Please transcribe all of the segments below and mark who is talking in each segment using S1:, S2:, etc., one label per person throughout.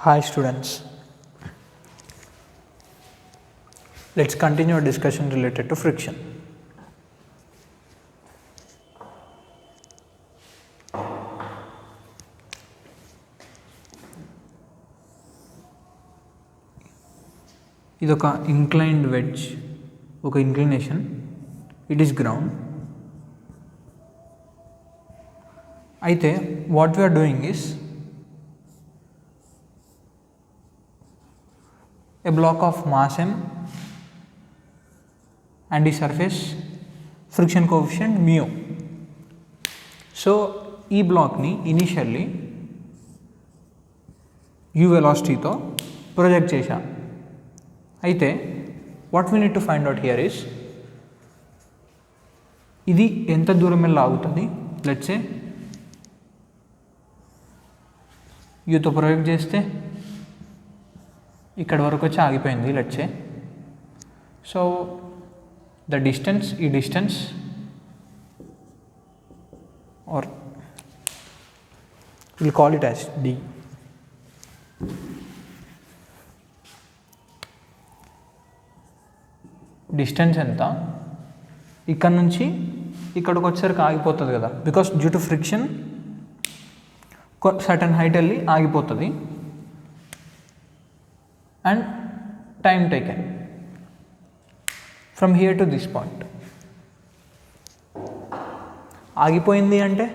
S1: Hi students, let's continue our discussion related to friction. ఇదొక inclined wedge, ఒక inclination, it is ground. అయితే what we are doing is a block of mass m and the surface friction coefficient mu. So ఈ బ్లాక్ని initially u వెలాసిటీతో project చేశా. అయితే what we need to find out here is ఇది ఎంత దూరం వెళ్ళి ఆగుతుంది. Let's say యూతో project చేస్తే ఇక్కడ వరకు వచ్చి ఆగిపోయింది. Let's say so the distance, ఈ distance are will call it as d. Distance ఎంత, ఇక్కడ నుంచి ఇక్కడికి వచ్చేసరికి ఆగిపోతుంది కదా, because due to friction certain height వెళ్ళి ఆగిపోతుంది. And time taken from here to this point. ఆగిపోయింది అంటే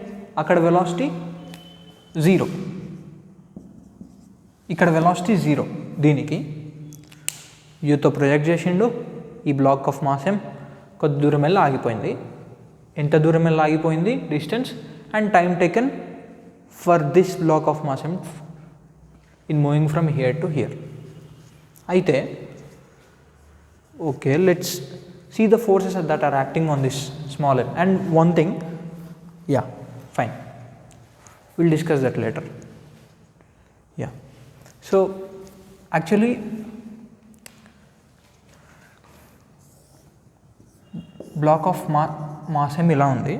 S1: అక్కడ వెలాసిటీ 0, ఇక్కడ వెలాసిటీ 0. దీనికి యూతో ప్రొజెక్ట్ చేసిండు, ఈ బ్లాక్ ఆఫ్ మాస్ m కొద్ది దూరం వెళ్ళి ఆగిపోయింది. ఎంత దూరం వెళ్ళి ఆగిపోయింది distance and time taken for this block of mass m in moving from here to here. అయితే okay, let's see the forces that are acting on this small m. And one thing, yeah fine, will discuss that later. Yeah so actually block of mass m ఇలా ఉంది.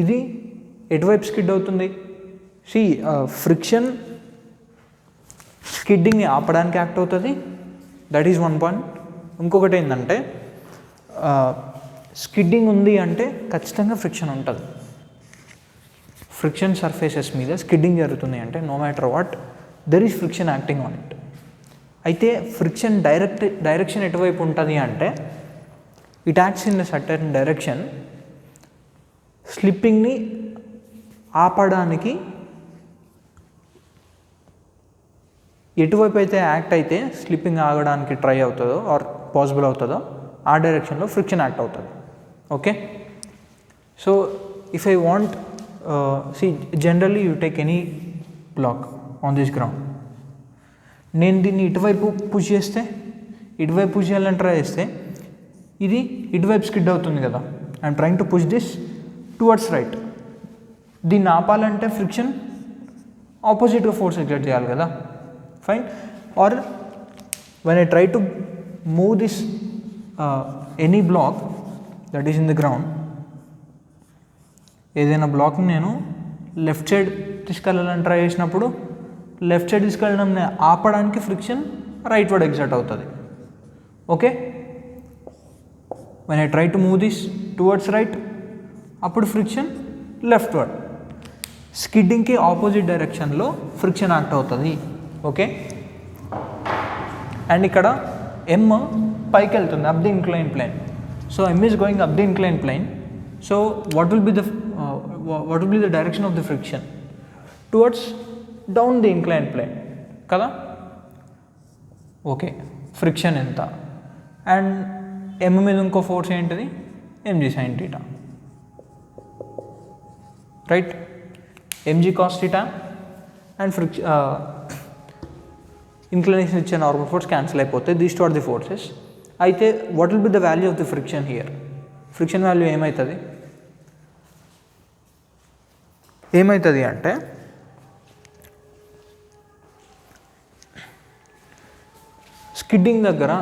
S1: ఇది ఎటువైపు skid అవుతుంది? C friction స్కిడ్డింగ్ని ఆపడానికి act అవుతుంది. That is one point. ఇంకొకటి ఏంటంటే skidding ఉంది అంటే ఖచ్చితంగా ఫ్రిక్షన్ ఉంటుంది. ఫ్రిక్షన్ సర్ఫేసెస్ మీద స్కిడ్డింగ్ జరుగుతుంది అంటే no matter what there is friction acting on it. అయితే ఫ్రిక్షన్ డైరెక్షన్ ఎటువైపు ఉంటుంది అంటే it acts in the certain direction. స్లిప్పింగ్ని ఆపడానికి ఎటువైపు అయితే యాక్ట్ అయితే స్లిప్పింగ్ ఆగడానికి ట్రై అవుతుందో ఆర్ పాసిబుల్ అవుతుందో ఆ డైరెక్షన్లో ఫ్రిక్షన్ యాక్ట్ అవుతుంది. Okay, so if I want see generally you take any block on this ground, నేను దీన్ని ఇటువైపు పుష్ చేస్తే, ఇటువైపు పుష్ చేయాలని ట్రై చేస్తే ఇది ఇటువైపు స్కిడ్ అవుతుంది కదా. I'm trying to push this towards right. దీన్ని ఆపాలంటే ఫ్రిక్షన్ ఆపోజిట్గా ఫోర్స్ ఎగ్జర్ట్ చేయాలి కదా. Fine. Or when I try to move this any block that is in the ground, ఏదైనా బ్లాక్ని నేను లెఫ్ట్ సైడ్ తీసుకెళ్ళాలని ట్రై చేసినప్పుడు లెఫ్ట్ సైడ్ తీసుకెళ్ళడం ఆపడానికి ఫ్రిక్షన్ రైట్ వర్డ్ ఎగ్జర్ట్ అవుతుంది. Okay, when I try to move this towards right అప్పుడు friction leftward. స్కిడ్డింగ్కి ఆపోజిట్ డైరెక్షన్లో ఫ్రిక్షన్ యాక్ట్ అవుతుంది. ఓకే, అండ్ ఇక్కడ m పైకి వెళ్తుంది, up the incline plane. So m is going up the incline plane. So what will be the direction of the friction? Towards down the incline plane కదా. Okay, friction ఎంత and m మీద ఇంకో force ఏంటిది? mg sin θ, right. mg cos θ and inclination ఇచ్చే normal force cancel అయిపోతాయి. These two are the forces. అయితే what will be the value of the friction here? Friction value ఏమవుతుంది అంటే skidding దగ్గర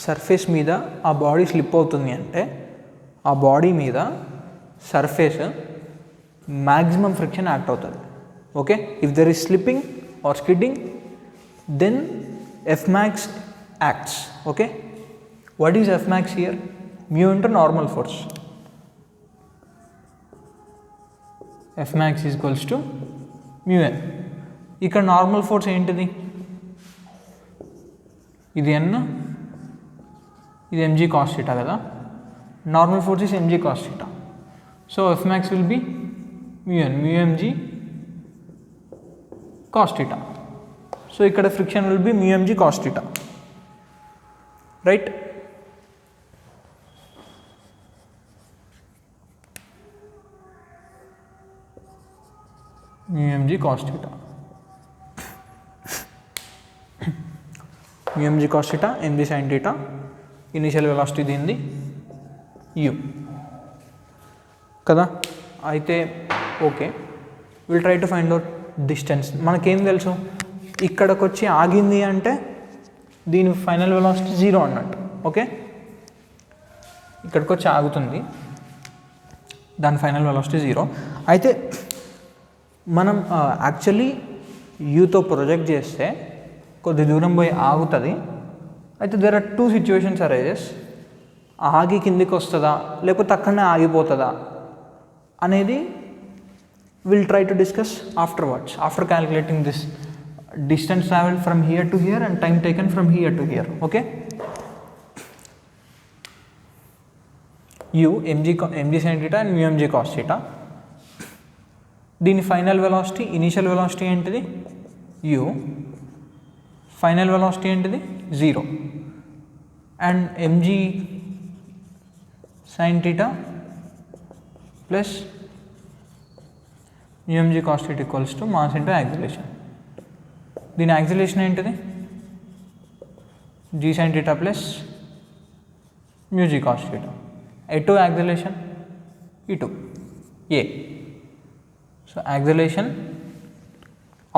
S1: సర్ఫేస్ మీద ఆ బాడీ స్లిప్ అవుతుంది అంటే ఆ బాడీ మీద సర్ఫేస్ మ్యాక్సిమం ఫ్రిక్షన్ యాక్ట్ అవుతుంది. Okay, if there is slipping or skidding, then Fmax acts. Okay, what is Fmax here? Mu into normal force. Fmax is equals to mu n. ఇక్కడ normal force ఏంటిది? ఇది n, ఇది mg cos theta కదా. Normal force is mg cos theta. So Fmax will be mu n, mu mg cos theta. So ఇక్కడ friction will be mu mg cos theta, right? Mu mg cos theta. Mu mg cos theta, mg sin theta, initial velocity దీనిది u కదా. అయితే okay, will try to find out distance. మనకేం తెలుసు, ఇక్కడికి వచ్చి ఆగింది అంటే దీని ఫైనల్ వెలాసిటీ 0 అన్నట్టు. ఓకే, ఇక్కడికి వచ్చి ఆగుతుంది, దాని ఫైనల్ వెలాసిటీ 0. అయితే మనం యాక్చువల్లీ యూతో ప్రొజెక్ట్ చేస్తే కొద్ది దూరం పోయి ఆగుతుంది. అయితే దేర్ ఆర్ 2 సిచ్యువేషన్స్ అరైజెస్. ఆగి కిందికి వస్తుందా లేకపోతే అక్కడనే ఆగిపోతుందా అనేది will try to discuss afterwards, after calculating this distance traveled from here to here and time taken from here to here. Okay, u mg sin theta and mu mg cos theta. దీని final velocity, initial velocity ఏంటిది u, final velocity ఏంటిది 0, and mg sin theta plus mu mg cos theta equals to mass into acceleration. దీని acceleration ఏంటిది g sin theta plus mu g cos theta. ఎటు acceleration? ఇటు a. So acceleration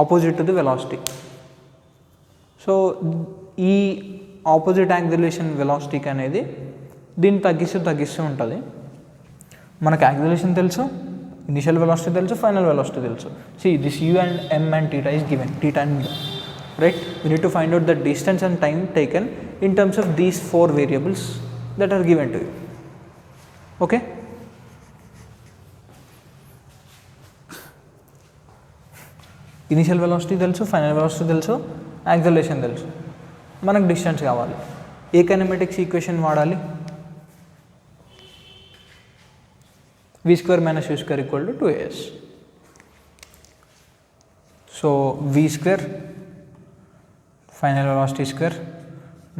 S1: opposite to the velocity. So ఈ opposite acceleration వెలాసిటీకి అనేది దీన్ని తగ్గిస్తూ ఉంటుంది. మనకు యాక్సిలరేషన్ తెలుసు, ఇనిషియల్ వెలాసిటీ తెలుసు, ఫైనల్ వెలాసిటీ తెలుసు. See, this u and m and theta is given, theta and mu, right? We need to find out the distance and time taken in terms of these 4 variables that are given to you. Okay, initial velocity తెలుసు, final velocity తెలుసు, acceleration తెలుసు, మనకు distance కావాలి. ఏ కైనెమాటిక్స్ equation వాడాలి? v square minus u square equal to 2as. So v square final velocity square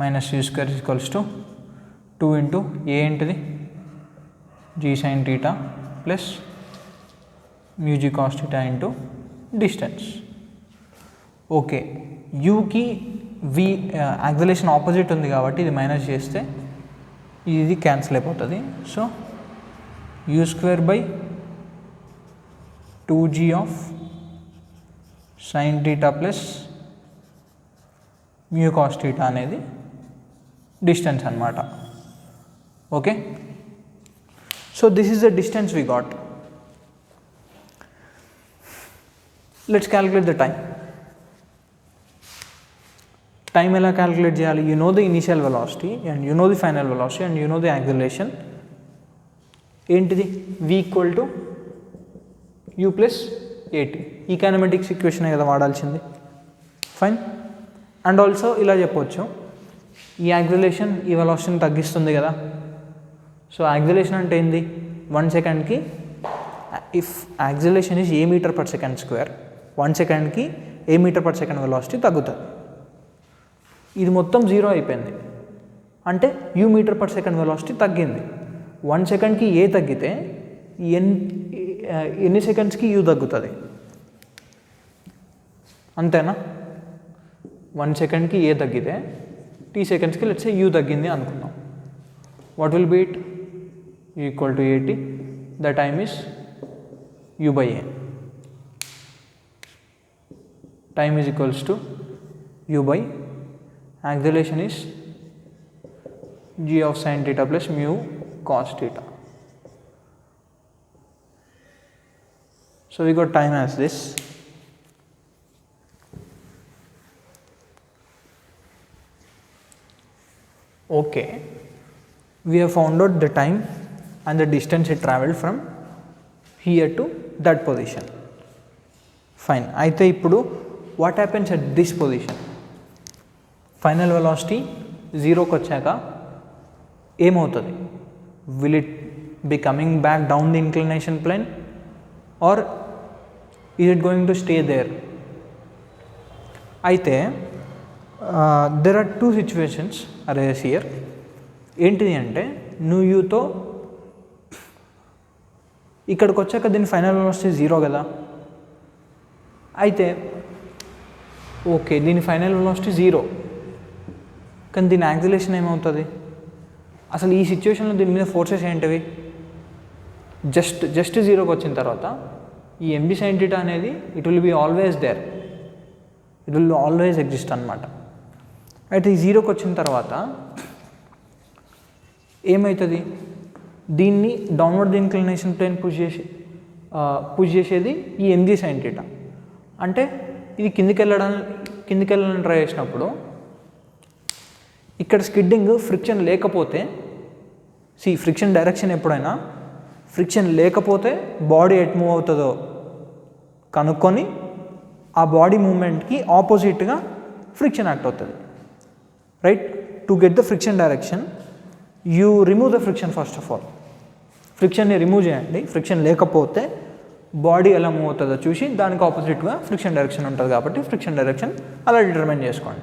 S1: minus u square is equals to 2 into a into the g sin theta plus mu g cos theta into distance. Okay, u ki v acceleration opposite ఉంది కాబట్టి ఇది minus చేస్తే ఇది cancel అయిపోతుంది. So u square by 2g of sin theta plus mu cos theta అనేది distance అన్నమాట. Okay, so this is the distance we got. Let's calculate the time. Time ఎలా calculate చేయాలి? You know the initial velocity and you know the final velocity and you know the acceleration. ఏంటిది? v equal to u plus at. ఈ kinematics equation కదా వాడాల్సింది. Fine. And also ఇలా చెప్పవచ్చు, ఈ acceleration ఈ వెలాసిటీని తగ్గిస్తుంది కదా. సో యాక్సిలరేషన్ అంటే ఏంది? 1 సెకండ్కి if acceleration is a meter per second square, 1 సెకండ్కి a meter per second velocity తగ్గుతుంది. ఇది మొత్తం 0 అయిపోయింది అంటే u meter per second velocity తగ్గింది. 1 సెకండ్కి ఏ తగ్గితే ఎన్ని సెకండ్స్కి u తగ్గుతుంది, అంతేనా? 1 సెకండ్కి ఏ తగ్గితే t సెకండ్స్కి లెట్స్ సే u తగ్గింది అనుకుందాం. What will be it? u equal to at. The time is u by a. Time is equals to u by acceleration is g of sin theta plus mu cos theta. So we got time as this. Okay, we have found out the time and the distance it traveled from here to that position. Fine. అయితే ఇప్పుడు what happens at this position? Final velocity 0కి వచ్చాక ఏమవుతుంది? Will it be coming back down the inclination plane or is it going to stay there? అయితే there are two situations arise here. ఏంటిది అంటే యూతో ఇక్కడికి వచ్చాక దీని ఫైనల్ వెలాసిటీ 0 కదా. అయితే ఓకే, దీని ఫైనల్ వెలాసిటీ 0, కానీ దీని యాక్సిలరేషన్ ఏమవుతుంది? అసలు ఈ సిచ్యువేషన్లో దీని మీద ఫోర్సెస్ ఏంటివి? జస్ట్ 0కి వచ్చిన తర్వాత ఈ mg sin theta అనేది it will be always there, it will always exist అనమాట. అయితే ఈ 0కి వచ్చిన తర్వాత ఏమవుతుంది? దీన్ని డౌన్వర్డ్ ఇంక్లినేషన్ ప్లేన్ పుష్ చేసేది ఈ mg sin theta. అంటే ఇది కిందికి వెళ్ళాలని ట్రై చేసినప్పుడు ఇక్కడ స్కిడ్డింగ్ ఫ్రిక్షన్ లేకపోతే, ఫ్రిక్షన్ డైరెక్షన్ ఎప్పుడైనా ఫ్రిక్షన్ లేకపోతే బాడీ ఎట్ మూవ్ అవుతుందో కనుక్కొని ఆ బాడీ మూమెంట్కి ఆపోజిట్గా ఫ్రిక్షన్ యాక్ట్ అవుతుంది, right? To get the friction direction you remove the friction. First of all ఫ్రిక్షన్ని రిమూవ్ చేయండి. ఫ్రిక్షన్ లేకపోతే బాడీ ఎలా మూవ్ అవుతుందో చూసి దానికి ఆపోజిట్గా ఫ్రిక్షన్ డైరెక్షన్ ఉంటుంది కాబట్టి ఫ్రిక్షన్ డైరెక్షన్ అలా డిటర్మైన్ చేసుకోండి.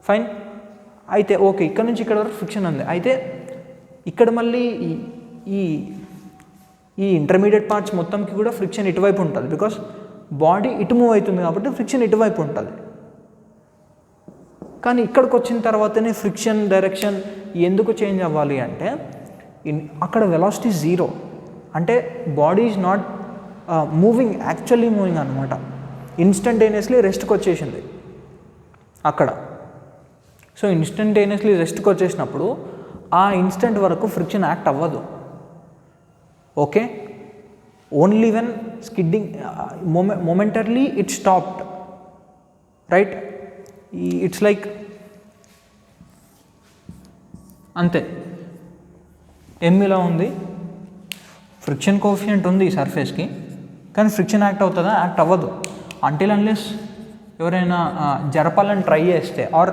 S1: ఫైన్. అయితే ఓకే, ఇక్కడ నుంచి ఇక్కడ వరకు ఫ్రిక్షన్ ఉంది. అయితే ఇక్కడ మళ్ళీ ఈ ఇంటర్మీడియట్ పార్ట్స్ మొత్తంకి కూడా ఫ్రిక్షన్ ఇటువైపు ఉంటుంది, బికాస్ బాడీ ఇటు మూవ్ అవుతుంది కాబట్టి ఫ్రిక్షన్ ఇటువైపు ఉంటుంది. కానీ ఇక్కడికి వచ్చిన తర్వాతనే ఫ్రిక్షన్ డైరెక్షన్ ఎందుకు చేంజ్ అవ్వాలి అంటే అక్కడ వెలాసిటీ 0, అంటే body is not moving, actually moving అనమాట. ఇన్స్టంటేనియస్లీ రెస్ట్కి వచ్చేసింది అక్కడ. సో ఇన్స్టంటేనియస్లీ రెస్ట్కి వచ్చేసినప్పుడు ఆ ఇన్స్టెంట్ వరకు ఫ్రిక్షన్ యాక్ట్ అవ్వదు. Okay, only when skidding momentarily it stopped, right? It's like అంతే. ఇలా ఉంది, ఫ్రిక్షన్ కోఎఫిషియంట్ ఉంది ఈ సర్ఫేస్కి, కానీ ఫ్రిక్షన్ యాక్ట్ అవుతుందా? యాక్ట్ అవ్వదు. అంటిల్ అన్లెస్ ఎవరైనా జరపాలని ట్రై చేస్తే ఆర్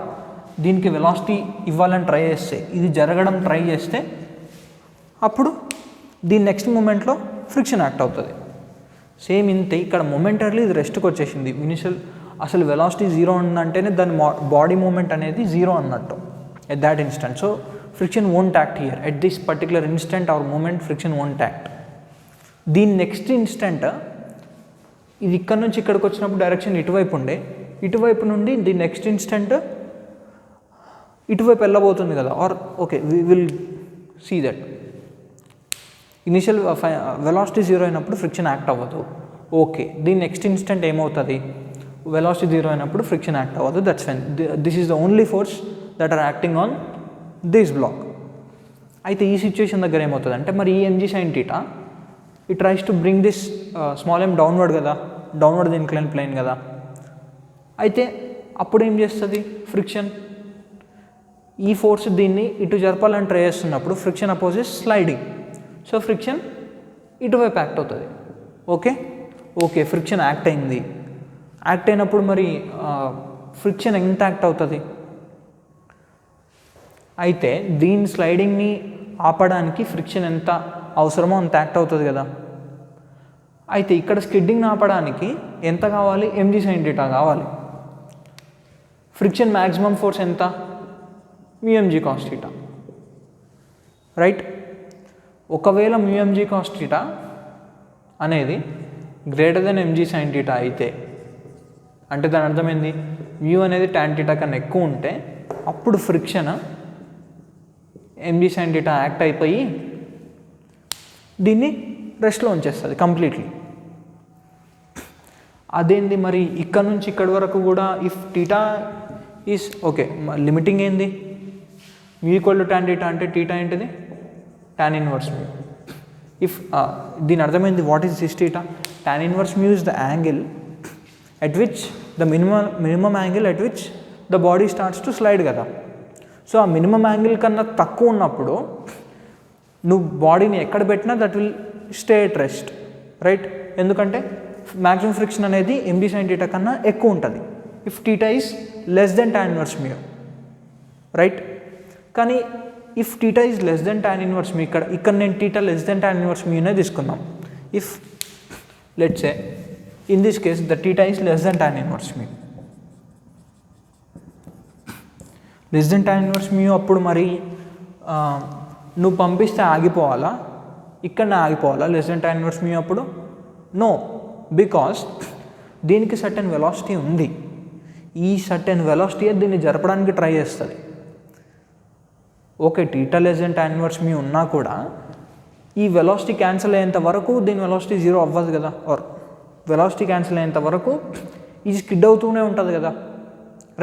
S1: దీనికి వెలాసిటీ ఇవ్వాలని ట్రై చేస్తే, ఇది జరగడం ట్రై చేస్తే అప్పుడు దీని నెక్స్ట్ మూమెంట్లో ఫ్రిక్షన్ యాక్ట్ అవుతుంది. సేమ్ ఇంతే ఇక్కడ మొమెంటర్లీ ఇది రెస్ట్కి వచ్చేసింది. అసలు వెలాసిటీ 0 ఉందంటేనే దాని బాడీ మూమెంట్ అనేది 0 అన్నట్టు at that instant. So friction won't act here at this particular instant or moment. Friction won't act. దీని నెక్స్ట్ ఇన్స్టెంట్ ఇది ఇక్కడ నుంచి ఇక్కడికి వచ్చినప్పుడు డైరెక్షన్ ఇటువైపు ఉండే, ఇటువైపు నుండి ది నెక్స్ట్ ఇన్స్టెంట్ ఇటువైపు వెళ్ళబోతుంది కదా. Or okay, we will see that initial velocity 0 అయినప్పుడు ఫ్రిక్షన్ యాక్ట్ అవ్వదు. ఓకే, దీని నెక్స్ట్ ఇన్స్టెంట్ ఏమవుతుంది? వెలాసిటీ 0 అయినప్పుడు ఫ్రిక్షన్ యాక్ట్ అవ్వదు. That's fine. This is the only force that are acting on this block. అయితే ఈ సిచ్యువేషన్ దగ్గర ఏమవుతుంది అంటే మరి ఈ mg sin theta it tries to bring this small m downward కదా, డౌన్వర్డ్ ఇన్క్లైన్ ప్లేన్ కదా. అయితే అప్పుడు ఏం చేస్తుంది ఫ్రిక్షన్? ఈ ఫోర్స్ దీన్ని ఇటు జరపాలని ట్రై చేస్తున్నప్పుడు ఫ్రిక్షన్ అపోజిస్ స్లైడింగ్. సో ఫ్రిక్షన్ ఇటువైపు యాక్ట్ అవుతుంది. ఓకే, ఫ్రిక్షన్ యాక్ట్ అయింది. యాక్ట్ అయినప్పుడు మరి ఫ్రిక్షన్ ఎంత యాక్ట్ అవుతుంది? అయితే దీని స్లైడింగ్ని ఆపడానికి ఫ్రిక్షన్ ఎంత అవసరమో అంత యాక్ట్ అవుతుంది కదా. అయితే ఇక్కడ స్కిడ్డింగ్ని ఆపడానికి ఎంత కావాలి? mg sin theta కావాలి. ఫ్రిక్షన్ మ్యాక్సిమం ఫోర్స్ ఎంత? μmg cos theta, right? ఒకవేళ μmg cos theta అనేది greater than mg sin theta అయితే, అంటే దాని అర్థమైంది మ్యూ అనేది tan theta కన్నా ఎక్కువ ఉంటే అప్పుడు friction mg sin theta act అయిపోయి దీన్ని రెస్ట్లో ఉంచేస్తుంది కంప్లీట్లీ. అదేంది మరి ఇక్కడ నుంచి ఇక్కడి వరకు కూడా if theta is okay, limiting ఏంది? Mu equal to tan theta అంటే టీటా ఏంటిది? tan inverse mu. ఇఫ్ దీని అర్థమైంది what is this theta? tan inverse mu is the angle at which the minimum angle at which the body starts to slide కదా. So ఆ minimum angle కన్నా తక్కువ ఉన్నప్పుడు నువ్వు బాడీని ఎక్కడ పెట్టినా that will stay at rest, right? ఎందుకంటే మ్యాక్సిమం ఫ్రిక్షన్ అనేది mg sin θ కన్నా ఎక్కువ ఉంటుంది if θ is less than tan inverse μ, right? కానీ if θ is less than tan inverse μ, ఇక్కడ నేను θ లెస్ దెన్ tan ఇన్వర్స్ μ నే తీసుకున్నాం. If let's say in this case the θ is less than tan inverse μ, less than tan inverse μ అప్పుడు మరి నువ్వు పంపిస్తే ఆగిపోవాలా, ఇక్కడనే ఆగిపోవాలా లెస్ దెన్ tan ఇన్వర్స్ μ అప్పుడు? నో, బికాస్ దీనికి సర్టెన్ వెలాసిటీ ఉంది. ఈ సర్టెన్ వెలాసిటీ దీన్ని జరపడానికి ట్రై చేస్తుంది. Okay, θ less than tan inverse μ ఉన్నా కూడా ఈ వెలాసిటీ క్యాన్సిల్ అయ్యేంత వరకు దీని వెలాసిటీ జీరో అవ్వదు కదా, ఆర్ వెలాసిటీ క్యాన్సిల్ అయ్యేంత వరకు ఇది స్కిడ్ అవుతూనే ఉంటుంది కదా,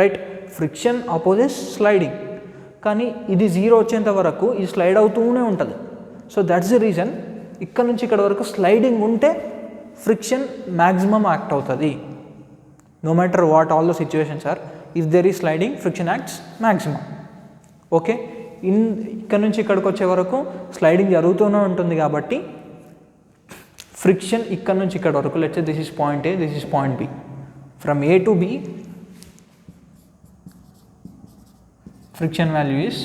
S1: రైట్? ఫ్రిక్షన్ అపోజిస్ స్లైడింగ్, కానీ ఇది జీరో వచ్చేంత వరకు ఇది స్లైడ్ అవుతూనే ఉంటుంది. సో దట్స్ ది రీజన్ ఇక్కడ నుంచి ఇక్కడ వరకు స్లైడింగ్ ఉంటే ఫ్రిక్షన్ మ్యాక్సిమం యాక్ట్ అవుతుంది. No matter what all the situations are, if there is sliding friction acts maximum. Okay, ఇక్కడ నుంచి ఇక్కడికి వచ్చే వరకు స్లైడింగ్ జరుగుతూనే ఉంటుంది కాబట్టి ఫ్రిక్షన్ ఇక్కడ నుంచి ఇక్కడ వరకు, let's say this is point A, this is point B, from A to B friction value is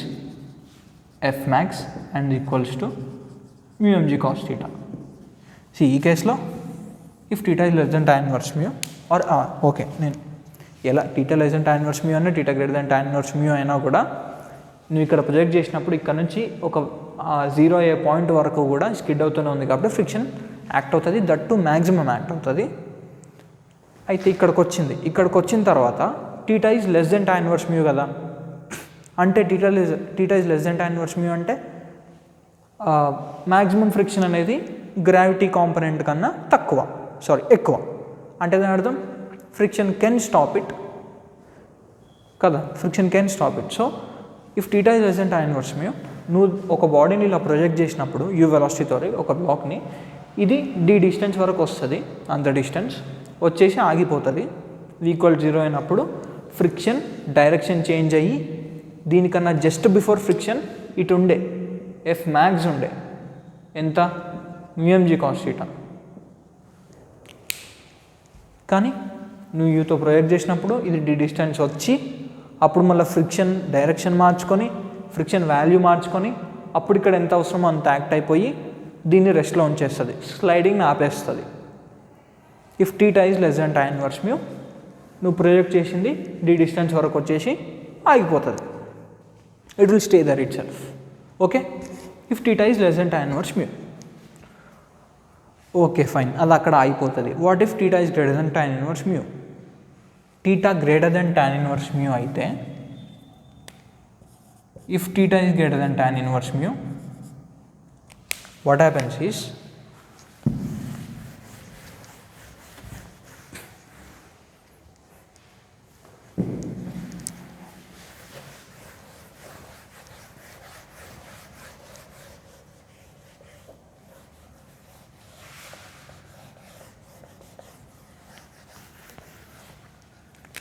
S1: F max and equals to mu mg cos theta. See, ఈ కేసులో if theta is less than tan inverse mu or okay, నేను ఎలా theta less than tan inverse mu అన్న theta greater than tan inverse mu అయినా కూడా నువ్వు ఇక్కడ project చేసినప్పుడు ఇక్కడ నుంచి ఒక జీరో అయ్యే పాయింట్ వరకు కూడా స్కిడ్ అవుతూనే ఉంది కాబట్టి ఫ్రిక్షన్ యాక్ట్ అవుతుంది, దట్ టు మ్యాక్సిమం యాక్ట్ అవుతుంది. అయితే ఇక్కడికి వచ్చిన తర్వాత theta is less than tan inverse mu కదా, అంటే θ is less than tan inverse μ అంటే మ్యాక్సిమం ఫ్రిక్షన్ అనేది గ్రావిటీ కాంపనెంట్ కన్నా ఎక్కువ. అంటే దాని అర్థం ఫ్రిక్షన్ కెన్ స్టాప్ ఇట్ కదా, friction can stop it. So if θ is less than tan inverse μ, నువ్వు ఒక బాడీని ఇలా ప్రొజెక్ట్ చేసినప్పుడు యూ వెలాసిటీతో ఒక బ్లాక్ని, ఇది d డిస్టెన్స్ వరకు వస్తుంది, అంత డిస్టెన్స్ వచ్చేసి ఆగిపోతుంది. ఈక్వల్ 0 అయినప్పుడు ఫ్రిక్షన్ డైరెక్షన్ చేంజ్ అయ్యి దీనికన్నా జస్ట్ బిఫోర్ ఫ్రిక్షన్ ఇటు ఉండే ఎఫ్ మ్యాక్స్ ఉండే ఎంత, mu mg cos θ. కానీ నువ్వు యూతో ప్రొజెక్ట్ చేసినప్పుడు ఇది d డిస్టెన్స్ వచ్చి అప్పుడు మళ్ళీ ఫ్రిక్షన్ డైరెక్షన్ మార్చుకొని ఫ్రిక్షన్ వాల్యూ మార్చుకొని అప్పుడు ఇక్కడ ఎంత అవసరమో అంత యాక్ట్ అయిపోయి దీన్ని రెస్ట్లో ఉంచేస్తుంది, స్లైడింగ్ని ఆపేస్తుంది. If θ is less than tan inverse μ, నువ్వు ప్రొజెక్ట్ చేసింది d డిస్టెన్స్ వరకు వచ్చేసి ఆగిపోతుంది, it will stay there itself. Okay, if theta is less than tan inverse mu, okay fine, అది అక్కడ ఆగిపోతుంది. What if theta is greater than tan inverse mu? theta greater than tan inverse mu అయితే, if theta is greater than tan inverse mu, what happens is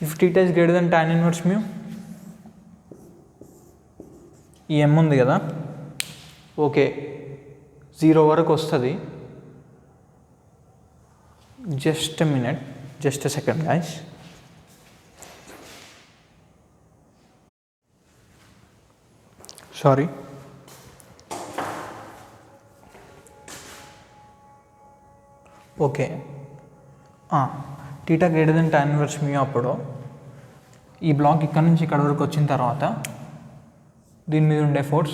S1: if theta is greater than tan inverse mu, ఈ m ఉంది కదా, okay 0 వరకు వస్తుంది. Just minute, just a second guys. Sorry, okay, θ greater than tan inverse μ అప్పుడు ఈ black ఇక్కడ నుంచి ఇక్కడ వరకు వచ్చిన తర్వాత దీని మీద ఉండే ఫోర్స్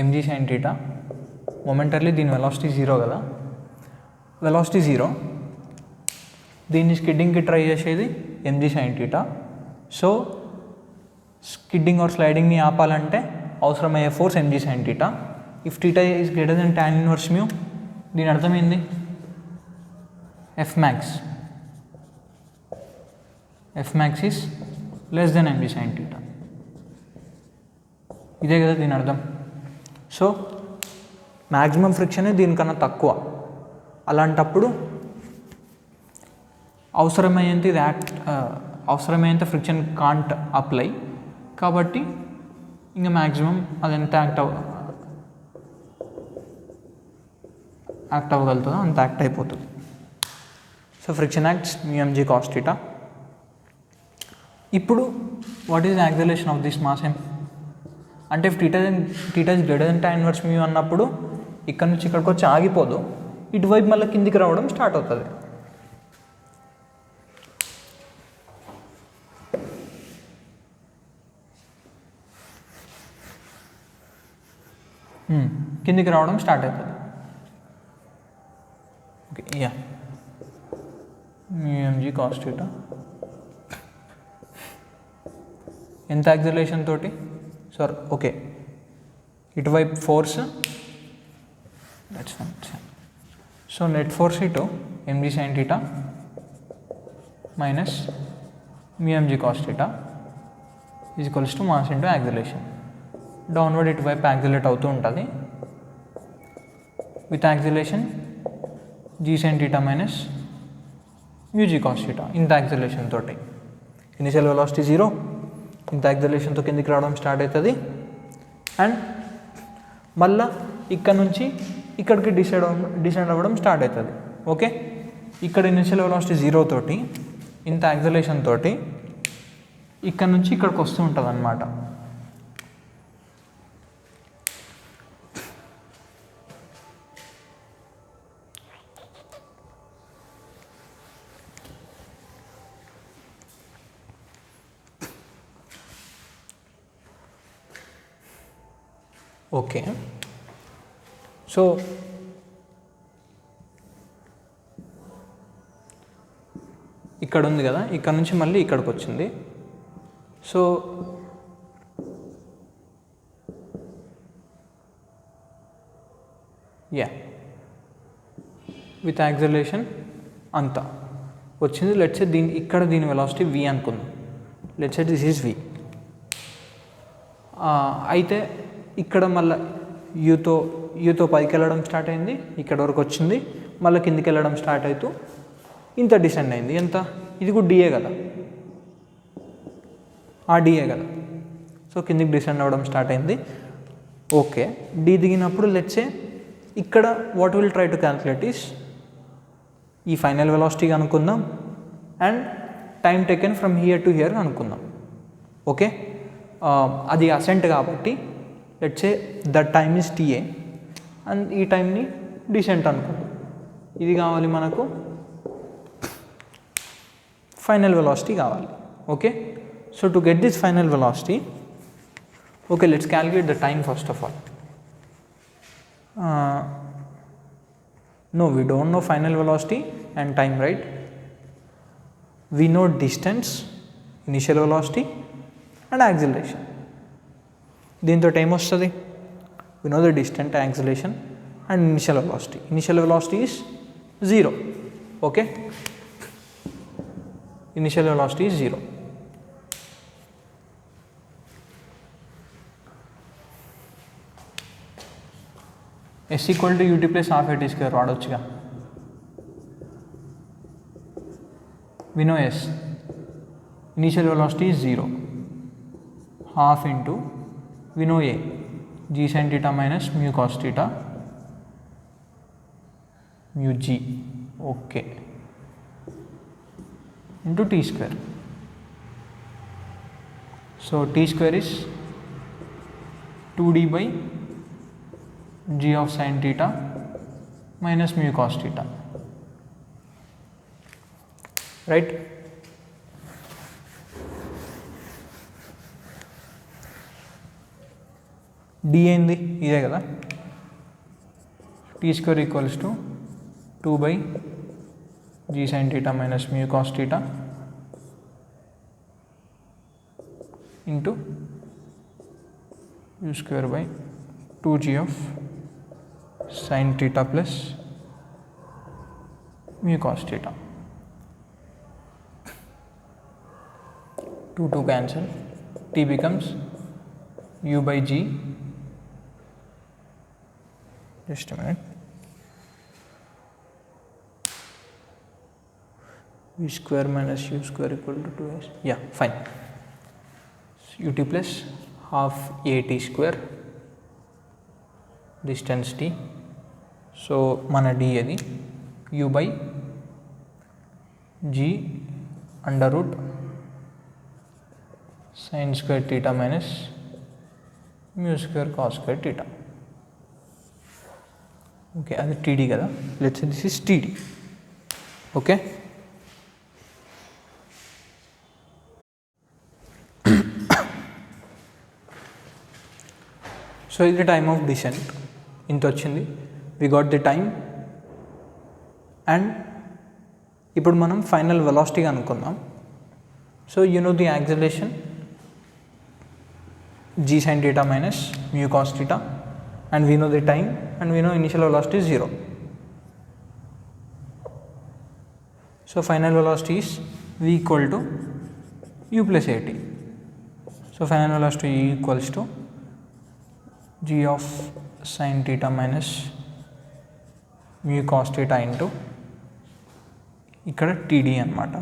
S1: mg sin θ, మొమెంటర్లీ దీని వెలాసిటీ 0 కదా, వెలాసిటీ 0, దీన్ని స్కిడ్డింగ్కి ట్రై చేసేది mg sin θ. So skidding or స్లైడింగ్ని ఆపాలంటే అవసరమయ్యే force mg sin θ. If θ is greater than tan inverse μ, దీని అర్థమైంది F max is less than mg sin θ. ఇదే కదా దీని అర్థం. సో మ్యాక్సిమం ఫ్రిక్షన్ దీనికన్నా తక్కువ, అలాంటప్పుడు అవసరమైనంత ఫ్రిక్షన్ కాంట్ అప్లై, కాబట్టి ఇంకా మ్యాక్సిమం అది ఎంత యాక్ట్ అవ్వగలుగుతుందో అంత యాక్ట్ అయిపోతుంది. So friction acts μmg cos θ. ఇప్పుడు what is the acceleration of this mass m అంటే θ is greater than tan inverse μ అన్నప్పుడు ఇక్కడ నుంచి ఇక్కడికి వచ్చి ఆగిపోదు, ఇటువైపు మళ్ళీ కిందికి రావడం స్టార్ట్ అవుతుంది. కిందికి రావడం స్టార్ట్ అవుతుంది. ఓకే, యా μmg cos θ ఎంత యాక్సిలరేషన్ తోటి సార్? ఓకే, ఇటువైపు force that's one. So net force ఇటు mg sin θ minus μmg cos θ is equals to mass into acceleration. Downward ఇటువైపు యాక్సిలేట్ అవుతూ ఉంటుంది. With acceleration g sin θ minus μg cos θ ఇంత acceleration తోటి. Initial velocity 0, ఇంత యాక్సిలేషన్తో కిందికి రావడం స్టార్ట్ అవుతుంది. అండ్ మళ్ళా ఇక్కడ నుంచి ఇక్కడికి డిసైడ్ అవ్వడం స్టార్ట్ అవుతుంది. ఓకే, ఇక్కడ ఇనిషియల్ వెలాసిటీ 0 తోటి ఇంత యాక్సిలేషన్ తోటి ఇక్కడ నుంచి ఇక్కడికి వస్తూ ఉంటుంది అన్నమాట. ఓకే, సో ఇక్కడ ఉంది కదా, ఇక్కడ నుంచి మళ్ళీ ఇక్కడికి వచ్చింది. సో యా విత్ యాక్సిలరేషన్ అంతా వచ్చింది. లెట్స్ సే దీని వెలాసిటీ v అనుకుందాం. Let's say this is v. అయితే ఇక్కడ మళ్ళీ యూతో పైకి వెళ్ళడం స్టార్ట్ అయింది, ఇక్కడ వరకు వచ్చింది, మళ్ళీ కిందికి వెళ్ళడం స్టార్ట్ అవుతూ ఇంత డిసెండ్ అయింది. ఎంత? ఇది కూడా డిఏ కదా, ఆ డిఏ కదా. సో కిందికి డిసెండ్ అవ్వడం స్టార్ట్ అయింది. ఓకే, డి దిగినప్పుడు లెట్సే ఇక్కడ what will try to calculate is ఈ ఫైనల్ వెలాసిటీ అనుకుందాం and time taken from here to here అనుకుందాం. ఓకే, అది అసెంట్ కాబట్టి let's say that time is TA and ఈ టైంని డిసెంట్ అనుకుందాం. ఇది కావాలి మనకు, ఫైనల్ వెలాసిటీ కావాలి. Okay, so to get this final velocity, okay, let's calculate the time first of all. No, we don't know final velocity and time, right? We know distance, initial velocity and acceleration. దీంతో time వస్తుంది. We know the distance, acceleration and initial velocity. Initial velocity is 0. Okay, initial velocity is 0. S equal to ut plus half at square వాడొచ్చుగా. We know S, initial velocity is 0, half into we know A, g sin theta minus mu cos theta mu g, okay, into t square. So t square is 2d by g of sin theta minus mu cos theta, right? d ఏంది? ఇదే కదా. t square equals to 2 by g sin theta minus mu cos theta into u square by 2g of sin theta plus mu cos theta. 2 cancel, t becomes u by g, just a minute, v square minus u square equal to 2s, yeah, fine. So ut plus half at square distance t. So mana d అది u by g under root sin square theta minus mu square cos square theta. Okay, అది td కదా, let's say this is td. Okay, so ఇది the time of descent ఇంత వచ్చింది, we got the time. And ఇప్పుడు మనం final velocity అనుకుందాం. So you know the acceleration g sin theta minus mu cos theta, and we know the time and we know initial velocity is 0. So final velocity is v equal to u plus at. So final velocity u equals to g of sin theta minus mu cos theta into ఇక్కడ td అన్నమాట.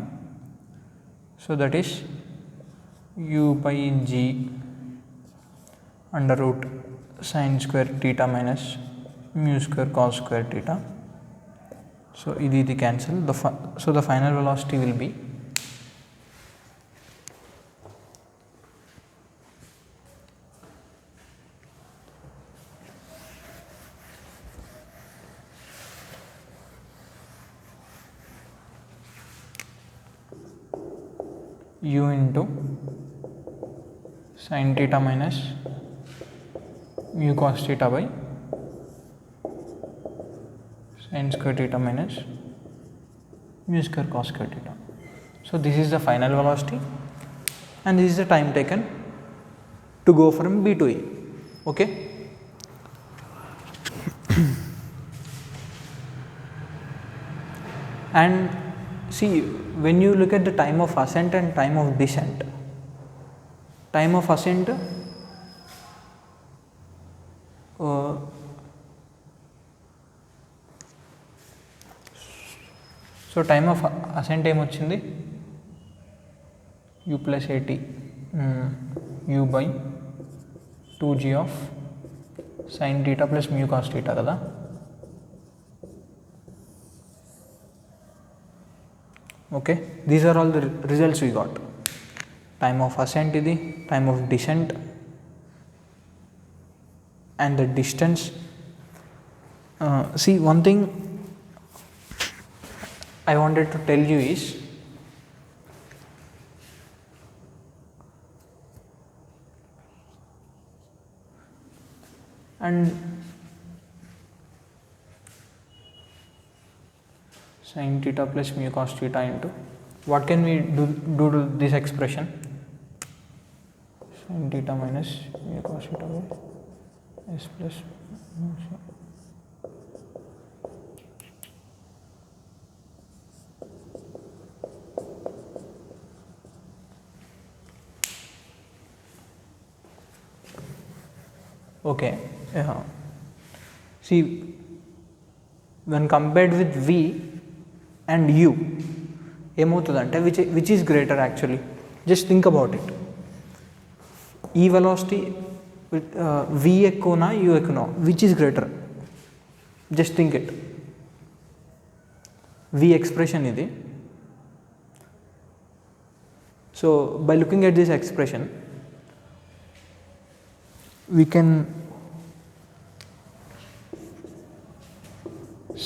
S1: So that is u by g under root sin square theta minus mu square cos square theta. So ఇది cancel. So the final velocity will be u into sin theta minus mu cos theta by sin square theta minus mu square cos square theta. So this is the final velocity and this is the time taken to go from B to A. Okay. And see, when you look at the time of ascent and time of descent, time of ascent so time of ascent em ochindi u plus at u by 2g of sin theta plus mu cos theta kada. Okay, these are all the results we got. Time of ascent idi, time of descent, and the distance. See, one thing I wanted to tell you is and sin theta plus mu cos theta into what can we do to this expression? Sin theta minus mu cos theta by s plus okay. See, when compared with v and u ఏమవుతుందంటే which is greater actually, just think about it. ఈ velocity v ఎక్కువనా u ఎక్కువనా, which is greater, just think it. v expression ఇది. So by looking at this expression we can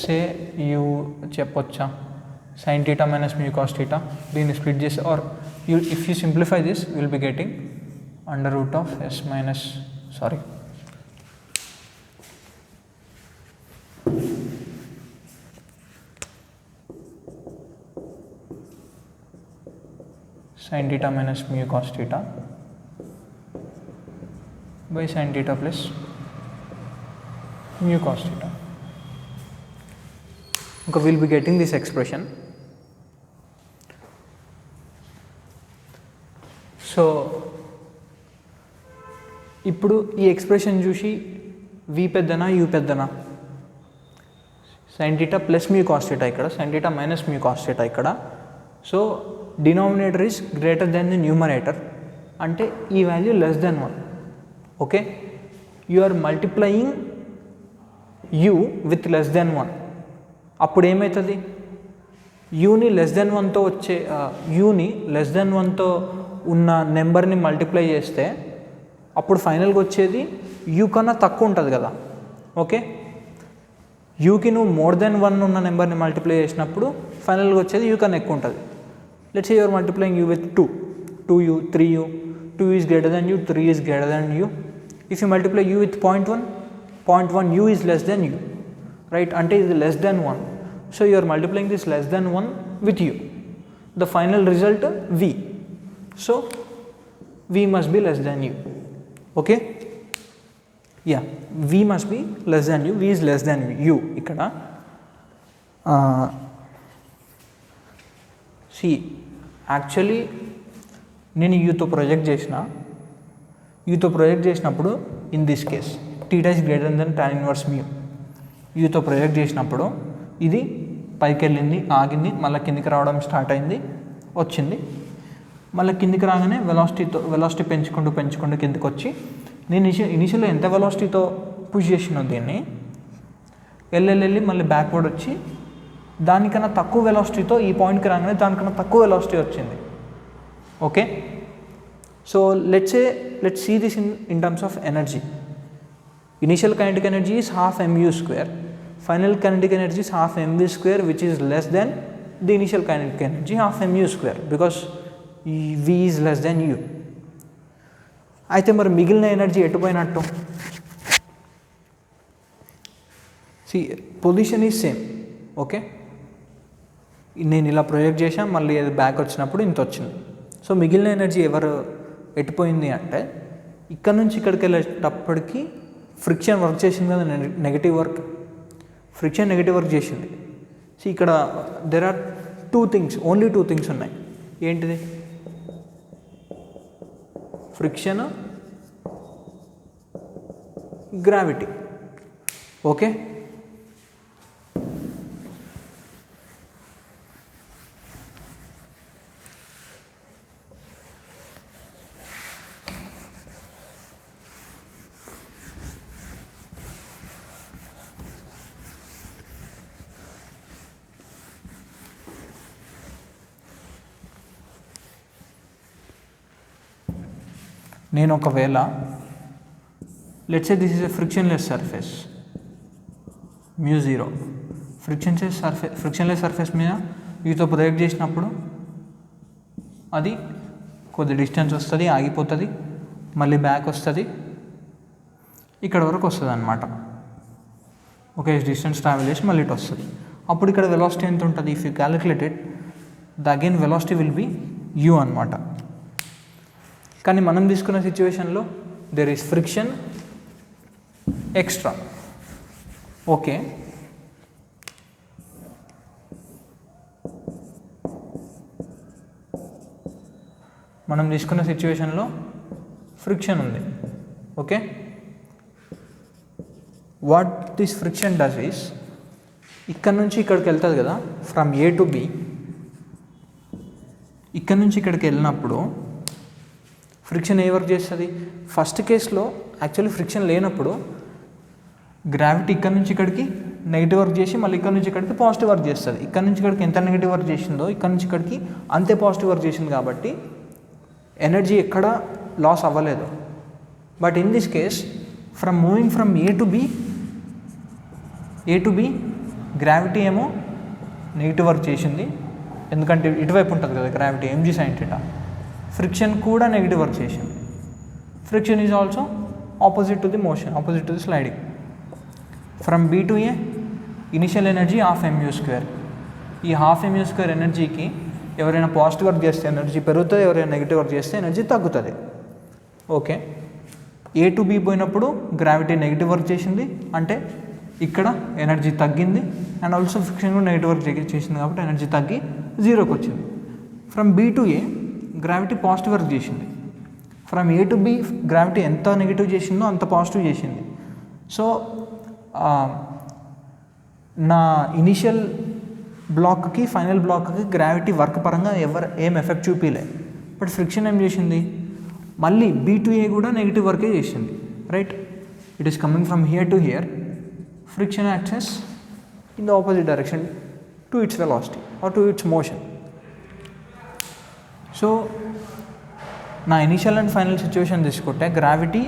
S1: say you చెప్పొచ్చా sin theta minus mu cos theta, దీన్ని split చేసి, or you if you simplify this you will be getting under root of s minus sin theta minus mu cos theta by sin theta plus mu cos theta. Okay, we will be getting this expression. So ఇప్పుడు ఈ expression చూసి v పెద్దనా u పెద్దనా, sin theta plus mu cos theta ఇక్కడ, sin theta minus mu cos theta ఇక్కడ. So denominator is greater than the numerator అంటే ఈ value less than 1. Okay, you are multiplying u with less than 1. అప్పుడు ఏమవుతుంది, యూని less than 1తో వచ్చే యూని less than 1తో ఉన్న నెంబర్ని multiply చేస్తే అప్పుడు ఫైనల్గా వచ్చేది యూ కన్నా తక్కువ ఉంటుంది కదా. ఓకే, యూకి నువ్వు మోర్ దెన్ 1 ఉన్న నెంబర్ని మల్టిప్లై చేసినప్పుడు ఫైనల్గా వచ్చేది యూ కన్నా ఎక్కువ ఉంటుంది. Let's say you are multiplying u with 2u, 3u, 2 is greater than u, 3 is greater than u. If you multiply u with 0.1, u is less than u, right? Ante is less than 1. So you are multiplying this less than 1 with u. The final result v. So v must be less than u. Okay? Yeah, v must be less than u. V is less than u. Ikkada see, actually నేను యూతో project చేసినప్పుడు in this case theta is greater than tan inverse mu. యూతో project చేసినప్పుడు ఇది పైకి వెళ్ళింది, ఆగింది, మళ్ళీ కిందికి రావడం స్టార్ట్ అయింది, వచ్చింది. మళ్ళీ కిందికి రాగానే వెలాసిటీ పెంచుకుంటూ కిందికి వచ్చి నేను ఇనిషియల్గా ఎంత వెలాసిటీతో పుష్ చేసినో దీన్ని వెళ్ళి మళ్ళీ బ్యాక్వర్డ్ వచ్చి దానికన్నా తక్కువ వెలాసిటీతో ఈ పాయింట్కి రాగానే దానికన్నా తక్కువ వెలాసిటీ వచ్చింది. Okay, so let's see this in terms of energy. Initial kinetic energy is half mu square, final kinetic energy is half mv square, which is less than the initial kinetic energy half mu square because v is less than u. అయితే మరి మిగిలిన energy ఎటుపోయినట్టు? see, position is same. Okay, నేను ఇలా project చేసాను, మళ్ళీ అది back వచ్చినప్పుడు ఇంత వచ్చింది. సో మిగిలిన ఎనర్జీ ఎటుపోయింది అంటే ఇక్కడ నుంచి ఇక్కడికి వెళ్ళేటప్పటికి ఫ్రిక్షన్ వర్క్ చేసింది కదా, negative work. Friction negative work చేసింది. సో ఇక్కడ there are only two things ఉన్నాయి. ఏంటిది? Friction, gravity. ఓకే, నేను ఒకవేళ let's say this is a frictionless surface μ0, frictionless surface మీద యూతో ప్రొజెక్ట్ చేసినప్పుడు అది కొద్ది డిస్టెన్స్ వస్తుంది, ఆగిపోతుంది, మళ్ళీ బ్యాక్ వస్తుంది, ఇక్కడ వరకు వస్తుంది అనమాట. ఓకే, డిస్టెన్స్ ట్రావెల్ చేసి మళ్ళీ ఇటు వస్తుంది. అప్పుడు ఇక్కడ వెలాసిటీ ఎంత ఉంటుంది? If you calculated the again velocity will be u అనమాట. కానీ మనం తీసుకున్న సిచ్యువేషన్లో there is friction extra. Okay, మనం తీసుకున్న సిచ్యువేషన్లో ఫ్రిక్షన్ ఉంది. Okay, what this friction does is ఇక్కడ నుంచి ఇక్కడికి వెళ్తుంది కదా, ఫ్రమ్ ఏ టు బి. ఇక్కడ నుంచి ఇక్కడికి వెళ్ళినప్పుడు ఫ్రిక్షన్ ఏ వర్క్ చేస్తుంది? ఫస్ట్ కేసులో యాక్చువల్లీ ఫ్రిక్షన్ లేనప్పుడు గ్రావిటీ ఇక్కడ నుంచి ఇక్కడికి నెగిటివ్ వర్క్ చేసి మళ్ళీ ఇక్కడ నుంచి ఇక్కడికి పాజిటివ్ వర్క్ చేస్తుంది. ఇక్కడ నుంచి ఇక్కడికి ఎంత నెగిటివ్ వర్క్ చేసిందో ఇక్కడ నుంచి ఇక్కడికి అంతే పాజిటివ్ వర్క్ చేసింది, కాబట్టి ఎనర్జీ ఎక్కడ లాస్ అవ్వలేదు. But in this case from moving from A to B gravity ఏమో నెగిటివ్ వర్క్ చేసింది, ఎందుకంటే ఇటువైపు ఉంటుంది కదా గ్రావిటీ mg sin θ. ఫ్రిక్షన్ కూడా నెగిటివ్ వర్క్ చేసింది. Friction is also opposite to the motion, opposite to the sliding. From B to A initial energy half mu square. ఈ half mu square ఎనర్జీకి ఎవరైనా పాజిటివ్ వర్క్ చేస్తే energy పెరుగుతుంది, ఎవరైనా negative work చేస్తే energy తగ్గుతుంది. Okay, A to B పోయినప్పుడు gravity negative work చేసింది, అంటే ఇక్కడ ఎనర్జీ తగ్గింది, అండ్ ఆల్సో ఫ్రిక్షన్ కూడా నెగిటివ్ వర్క్ చేసింది కాబట్టి ఎనర్జీ తగ్గి జీరోకి వచ్చింది. From B to A gravity positive work చేసింది. From A to B gravity ఎంత నెగిటివ్ చేసిందో అంత పాజిటివ్ చేసింది. సో నా ఇనిషియల్ బ్లాక్కి ఫైనల్ బ్లాక్కి గ్రావిటీ వర్క్ పరంగా ఏం ఎఫెక్ట్ చూపించలే. బట్ ఫ్రిక్షన్ ఏం చేసింది? మళ్ళీ బీ టు ఏ కూడా నెగిటివ్ వర్కే చేసింది, right. It is coming from here to here, friction acts in the opposite direction to its velocity or to its motion. So నా ఇనిషియల్ అండ్ ఫైనల్ సిచ్యువేషన్ తీసుకుంటే gravity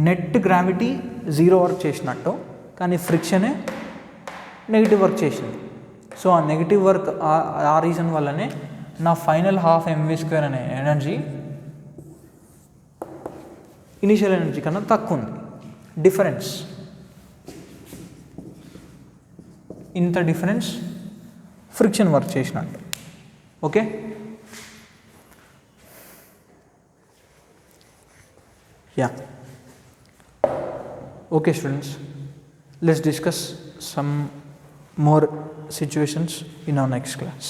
S1: net gravity zero work చేసినట్టు, కానీ ఫ్రిక్షనే negative work చేసింది. So ఆ negative work ఆ reason వల్లనే నా ఫైనల్ హాఫ్ mv² అనే ఎనర్జీ ఇనిషియల్ ఎనర్జీ కన్నా తక్కువ ఉంది. డిఫరెన్స్, ఇంత డిఫరెన్స్ ఫ్రిక్షన్ వర్క్ చేసినట్టు. Okay, yeah. Okay students, let's discuss some more situations in our next class.